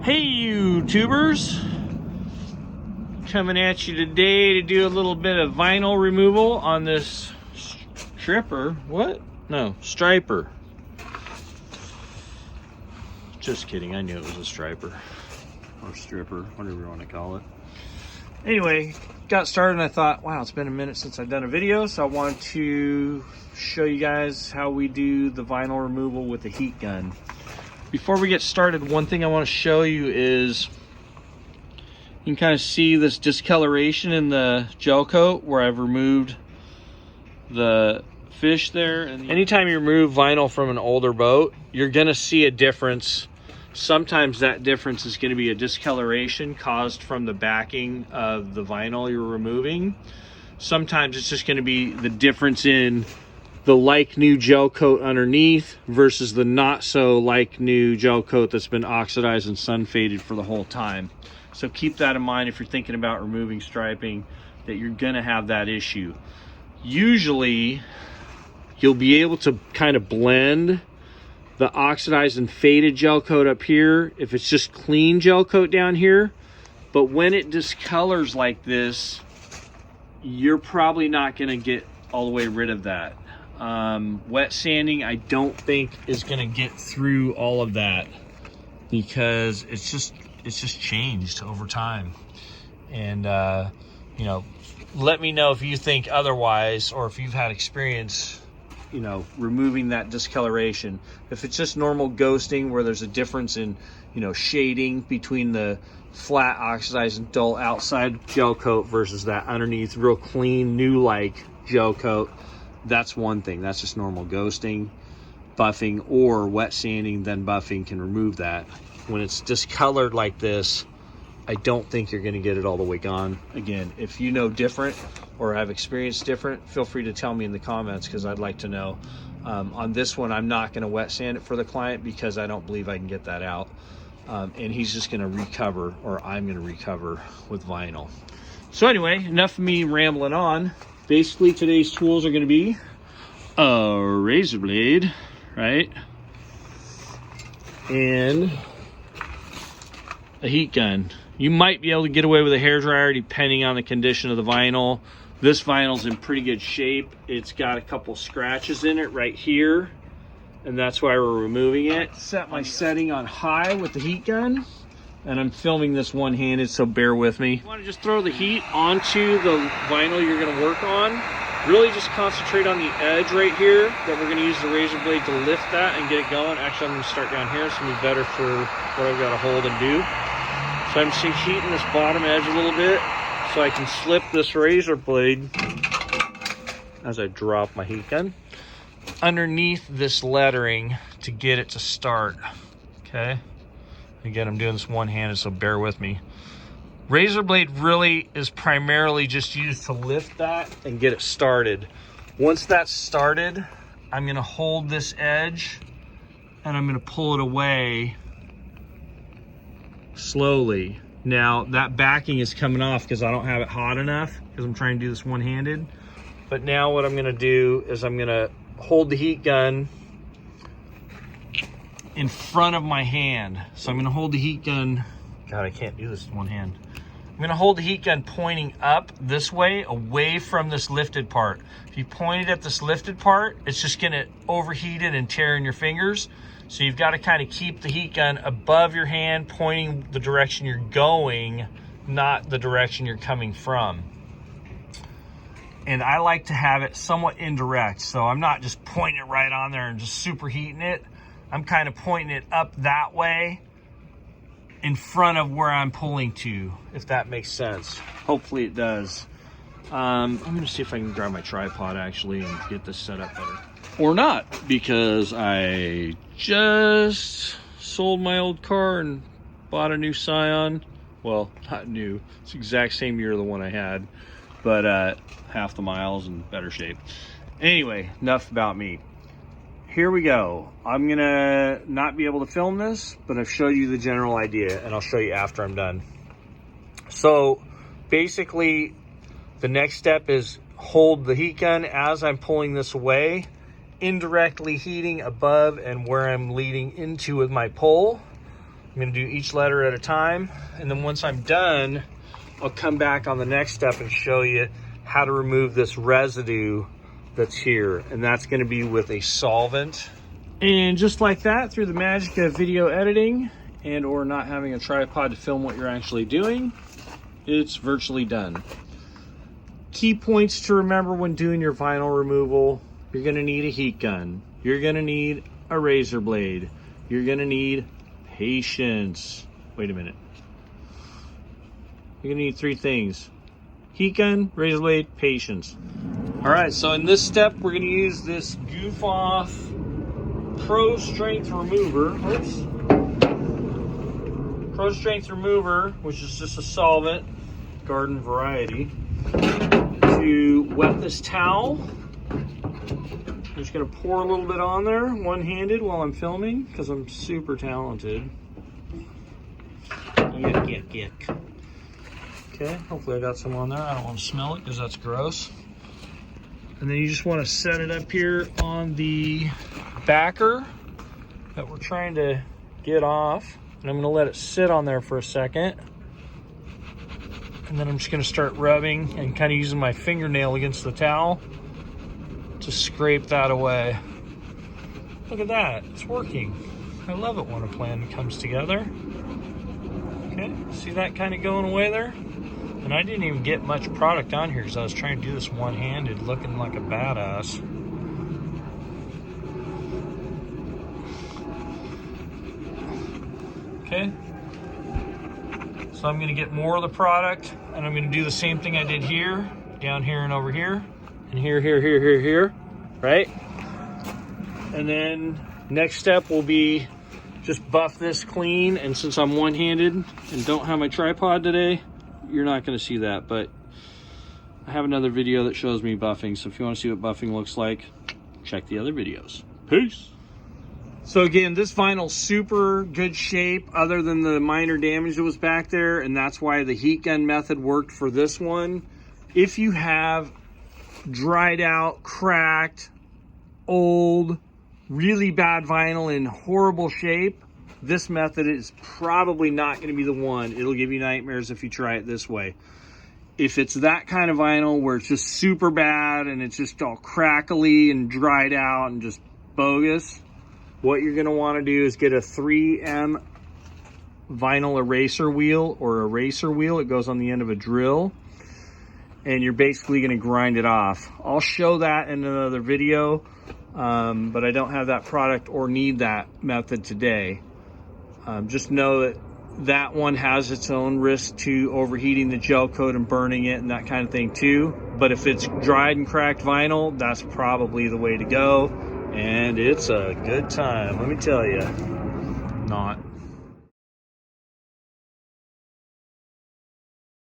Hey YouTubers, coming at you today to do a little bit of vinyl removal on this striper. What? No, striper. Just kidding, I knew it was a striper or stripper, whatever you want to call it. Anyway, got started and I thought, wow, it's been a minute since I've done a video, so I wanted to show you guys how we do the vinyl removal with the heat gun. Before we get started, one thing I want to show you is you can kind of see this discoloration in the gel coat where I've removed the fish there. And anytime you remove vinyl from an older boat, you're going to see a difference. Sometimes that difference is going to be a discoloration caused from the backing of the vinyl you're removing. Sometimes it's just going to be the difference in the like new gel coat underneath versus the not so like new gel coat that's been oxidized and sun faded for the whole time. So keep that in mind if you're thinking about removing striping, that you're gonna have that issue. Usually you'll be able to kind of blend the oxidized and faded gel coat up here if it's just clean gel coat down here, but when it discolors like this, you're probably not gonna get all the way rid of that. Wet sanding, I don't think is going to get through all of that because it's just changed over time. And you know, let me know if you think otherwise, or if you've had experience, you know, removing that discoloration. If it's just normal ghosting where there's a difference in, you know, shading between the flat oxidized and dull outside gel coat versus that underneath real clean new like gel coat, that's one thing. That's just normal ghosting. Buffing or wet sanding then buffing can remove that. When it's discolored like this, I don't think you're going to get it all the way gone. Again, if you know different or have experienced different, feel free to tell me in the comments because I'd like to know. On this one, I'm not going to wet sand it for the client because I don't believe I can get that out. And he's just going to recover, or I'm going to recover with vinyl. So anyway, enough of me rambling on. Basically, today's tools are going to be a razor blade, right? And a heat gun. You might be able to get away with a hairdryer depending on the condition of the vinyl. This vinyl's in pretty good shape. It's got a couple scratches in it right here, and that's why we're removing it. Set my setting on high with the heat gun. And I'm filming this one-handed, so bear with me. You want to just throw the heat onto the vinyl you're going to work on. Really just concentrate on the edge right here that we're going to use the razor blade to lift that and get it going. Actually, I'm going to start down here. It's going to be better for what I've got to hold and do. So I'm just heating this bottom edge a little bit so I can slip this razor blade as I drop my heat gun underneath this lettering to get it to start. Okay. Again, I'm doing this one-handed, so bear with me. Razor blade really is primarily just used to lift that and get it started. Once that's started, I'm going to hold this edge and I'm going to pull it away slowly. Now, that backing is coming off because I don't have it hot enough because I'm trying to do this one-handed. But now what I'm going to do is I'm going to hold the heat gun in front of my hand. So I'm going to hold the heat gun. God, I can't do this in one hand. I'm going to hold the heat gun pointing up this way, away from this lifted part. If you point it at this lifted part, it's just going to overheat it and tear in your fingers. So you've got to kind of keep the heat gun above your hand, pointing the direction you're going, not the direction you're coming from. And I like to have it somewhat indirect. So I'm not just pointing it right on there and just superheating it. I'm kind of pointing it up that way in front of where I'm pulling to, if that makes sense. Hopefully it does. I'm going to see if I can grab my tripod actually and get this set up better. Or not, because I just sold my old car and bought a new Scion. Well, not new. It's the exact same year the one I had, but half the miles and better shape. Anyway, enough about me. Here we go. I'm gonna not be able to film this, but I've showed you the general idea, and I'll show you after I'm done. So basically, the next step is hold the heat gun as I'm pulling this away, indirectly heating above and where I'm leading into with my pull. I'm gonna do each letter at a time, and then once I'm done, I'll come back on the next step and show you how to remove this residue that's here, and that's gonna be with a solvent. And just like that, through the magic of video editing and or not having a tripod to film what you're actually doing, it's virtually done. Key points to remember when doing your vinyl removal: you're gonna need a heat gun, you're gonna need a razor blade, you're gonna need patience. Wait a minute. You're gonna need 3 things: heat gun, razor blade, patience. All right, so in this step, we're gonna use this Goof Off Pro Strength Remover. Oops. Pro Strength Remover, which is just a solvent, garden variety, to wet this towel. I'm just gonna pour a little bit on there, one-handed, while I'm filming, because I'm super talented. Yuck. Okay, hopefully I got some on there. I don't want to smell it because that's gross. And then you just want to set it up here on the backer that we're trying to get off. And I'm going to let it sit on there for a second. And then I'm just going to start rubbing and kind of using my fingernail against the towel to scrape that away. Look at that, it's working. I love it when a plan comes together. Okay, see that kind of going away there? And I didn't even get much product on here because I was trying to do this one-handed, looking like a badass. Okay, so I'm gonna get more of the product, and I'm gonna do the same thing I did here, down here and over here, and here, right? And then next step will be just buff this clean, and since I'm one-handed and don't have my tripod today, you're not gonna see that, but I have another video that shows me buffing, so if you wanna see what buffing looks like, check the other videos. Peace. So again, this vinyl's super good shape other than the minor damage that was back there, and that's why the heat gun method worked for this one. If you have dried out, cracked, old, really bad vinyl in horrible shape, this method is probably not going to be the one. It'll give you nightmares if you try it this way. If it's that kind of vinyl where it's just super bad and it's just all crackly and dried out and just bogus, what you're going to want to do is get a 3M vinyl eraser wheel or eraser wheel. It goes on the end of a drill, and you're basically going to grind it off. I'll show that in another video, but I don't have that product or need that method today. Just know that that one has its own risk to overheating the gel coat and burning it and that kind of thing too. But if it's dried and cracked vinyl, that's probably the way to go. And it's a good time, let me tell you. Not.